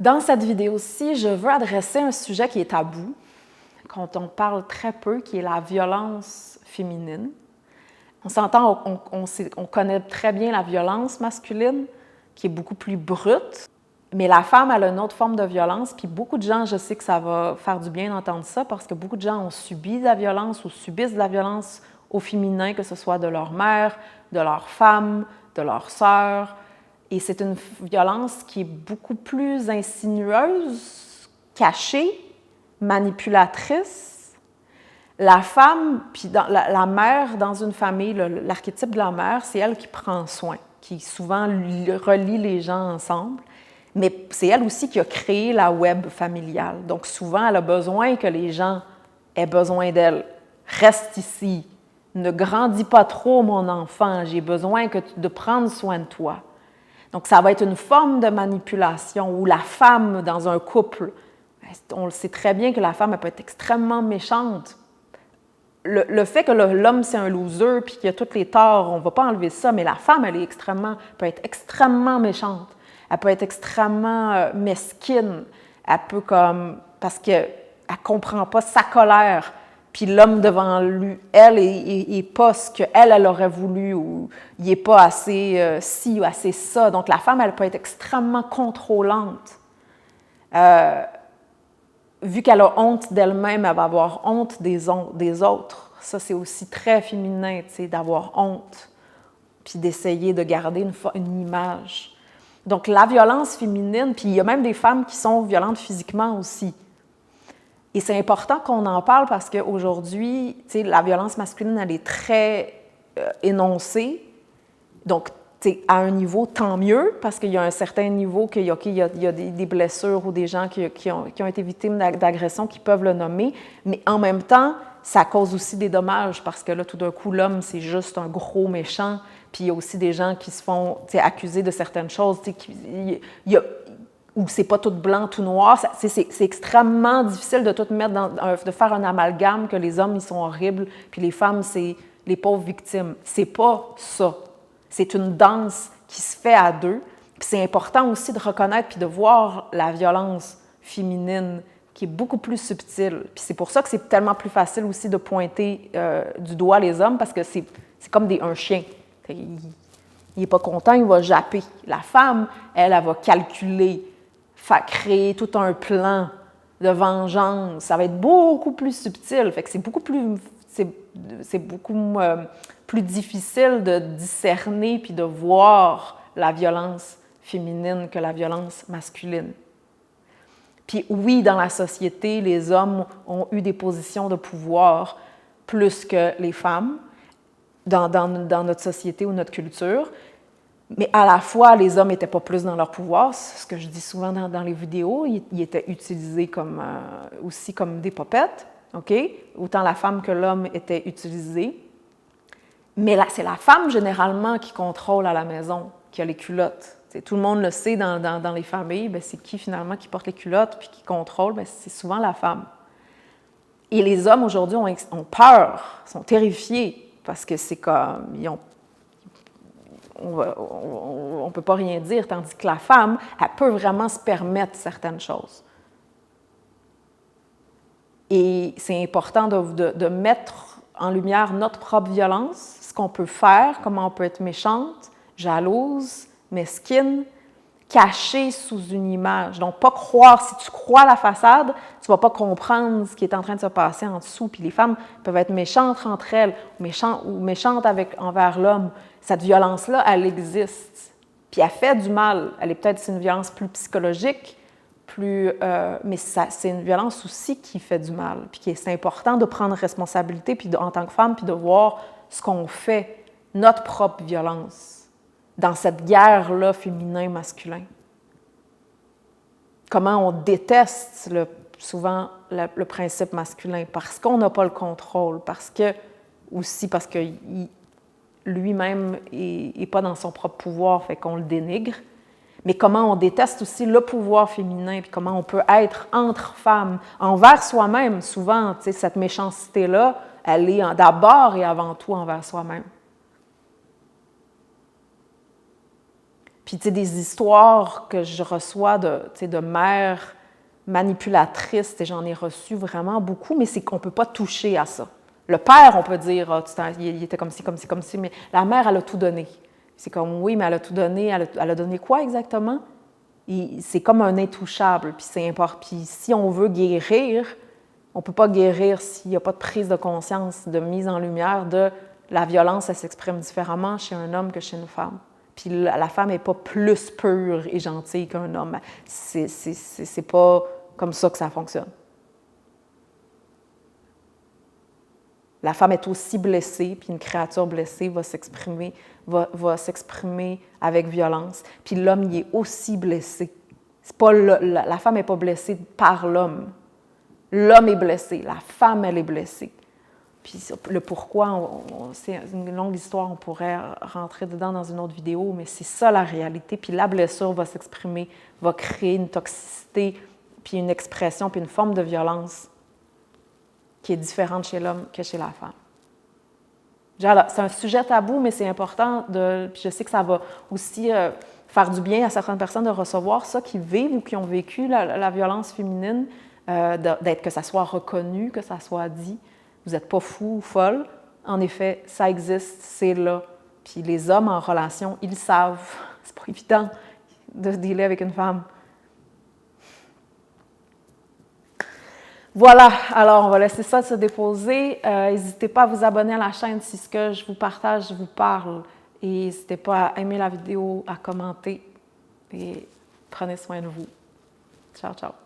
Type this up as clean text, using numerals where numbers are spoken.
Dans cette vidéo-ci, je veux adresser un sujet qui est tabou, dont on parle très peu, qui est la violence féminine. On s'entend, on connaît très bien la violence masculine, qui est beaucoup plus brute, mais la femme, elle a une autre forme de violence, puis beaucoup de gens, je sais que ça va faire du bien d'entendre ça, parce que beaucoup de gens ont subi de la violence ou subissent de la violence au féminin, que ce soit de leur mère, de leur femme, de leur sœur. Et c'est une violence qui est beaucoup plus insinueuse, cachée, manipulatrice. La femme, puis la mère dans une famille, l'archétype de la mère, c'est elle qui prend soin, qui souvent relie les gens ensemble. Mais c'est elle aussi qui a créé la web familiale. Donc souvent, elle a besoin que les gens aient besoin d'elle. Reste ici. Ne grandis pas trop, mon enfant. J'ai besoin de prendre soin de toi. Donc, ça va être une forme de manipulation où la femme, dans un couple, on le sait très bien que la femme, elle peut être extrêmement méchante. Le fait que l'homme, c'est un loser puis qu'il a tous les torts, on ne va pas enlever ça, mais la femme, elle peut être extrêmement méchante. Elle peut être extrêmement mesquine. Elle peut parce qu'elle ne comprend pas sa colère. Puis l'homme devant lui, elle, n'est pas ce qu'elle aurait voulu, ou il n'est pas assez ci ou assez ça. Donc la femme, elle peut être extrêmement contrôlante. Vu qu'elle a honte d'elle-même, elle va avoir honte des autres. Ça, c'est aussi très féminin, tu sais, d'avoir honte, puis d'essayer de garder une image. Donc la violence féminine, puis il y a même des femmes qui sont violentes physiquement aussi. Et c'est important qu'on en parle parce qu'aujourd'hui, tu sais, la violence masculine, elle est très énoncée. Donc, tu sais, à un niveau, tant mieux, parce qu'il y a un certain niveau qu'il y a des blessures ou des gens qui ont été victimes d'agressions qui peuvent le nommer. Mais en même temps, ça cause aussi des dommages parce que là, tout d'un coup, l'homme, c'est juste un gros méchant. Puis il y a aussi des gens qui se font, tu sais, accuser de certaines choses. Tu sais, où c'est pas tout blanc, tout noir. C'est extrêmement difficile de tout mettre de faire un amalgame que les hommes, ils sont horribles, puis les femmes, c'est les pauvres victimes. C'est pas ça. C'est une danse qui se fait à deux. Puis c'est important aussi de reconnaître puis de voir la violence féminine qui est beaucoup plus subtile. Puis c'est pour ça que c'est tellement plus facile aussi de pointer du doigt les hommes, parce que c'est comme un chien. Il n'est pas content, il va japper. La femme, elle va calculer, créer tout un plan de vengeance. Ça va être beaucoup plus subtil. Fait que c'est beaucoup plus difficile de discerner puis de voir la violence féminine que la violence masculine. Puis oui, dans la société, les hommes ont eu des positions de pouvoir plus que les femmes dans notre société ou notre culture. Mais à la fois, les hommes n'étaient pas plus dans leur pouvoir. Ce que je dis souvent dans les vidéos, ils étaient utilisés aussi comme des popettes. Okay? Autant la femme que l'homme étaient utilisés. Mais c'est la femme, généralement, qui contrôle à la maison, qui a les culottes. T'sais, tout le monde le sait dans les familles. Bien, c'est qui, finalement, qui porte les culottes puis qui contrôle? Bien, c'est souvent la femme. Et les hommes, aujourd'hui, ont peur, sont terrifiés, parce que c'est comme... on ne peut pas rien dire, tandis que la femme, elle peut vraiment se permettre certaines choses. Et c'est important de mettre en lumière notre propre violence, ce qu'on peut faire, comment on peut être méchante, jalouse, mesquine, cachée sous une image. Donc, pas croire, si tu crois la façade, tu ne vas pas comprendre ce qui est en train de se passer en dessous. Puis les femmes peuvent être méchantes entre elles, ou méchantes envers l'homme. Cette violence-là, elle existe. Puis elle fait du mal. C'est une violence plus psychologique, mais c'est une violence aussi qui fait du mal. Puis c'est important de prendre responsabilité puis en tant que femme, puis de voir ce qu'on fait, notre propre violence, dans cette guerre-là féminin-masculin. Comment on déteste souvent le principe masculin, parce qu'on n'a pas le contrôle, parce que lui-même n'est pas dans son propre pouvoir, fait qu'on le dénigre. Mais comment on déteste aussi le pouvoir féminin, puis comment on peut être entre femmes, envers soi-même. Souvent, tu sais, cette méchanceté-là, elle est d'abord et avant tout envers soi-même. Puis, tu sais, des histoires que je reçois de mères manipulatrices, j'en ai reçu vraiment beaucoup, mais c'est qu'on ne peut pas toucher à ça. Le père, on peut dire, il était comme ci, comme ci, comme ci, mais la mère, elle a tout donné. C'est comme, oui, mais elle a tout donné. Elle a donné quoi exactement? C'est comme un intouchable, puis c'est important. Puis si on veut guérir, on ne peut pas guérir s'il n'y a pas de prise de conscience, de mise en lumière de la violence, elle s'exprime différemment chez un homme que chez une femme. Puis la femme n'est pas plus pure et gentille qu'un homme. C'est pas comme ça que ça fonctionne. La femme est aussi blessée, puis une créature blessée va s'exprimer avec violence. Puis l'homme, il est aussi blessé. C'est pas la femme n'est pas blessée par l'homme. L'homme est blessé, la femme, elle est blessée. Puis le pourquoi, c'est une longue histoire, on pourrait rentrer dedans dans une autre vidéo, mais c'est ça la réalité. Puis la blessure va s'exprimer, va créer une toxicité, puis une expression, puis une forme de violence qui est différente chez l'homme que chez la femme. C'est un sujet tabou, mais c'est important. Puis je sais que ça va aussi faire du bien à certaines personnes de recevoir ça, qui vivent ou qui ont vécu la violence féminine, que ça soit reconnu, que ça soit dit. Vous n'êtes pas fou ou folle. En effet, ça existe, c'est là. Puis les hommes en relation, ils savent. C'est pas évident de se dealer avec une femme. Voilà, alors on va laisser ça se déposer. N'hésitez pas à vous abonner à la chaîne si ce que je vous partage vous parle. Et n'hésitez pas à aimer la vidéo, à commenter. Et prenez soin de vous. Ciao, ciao.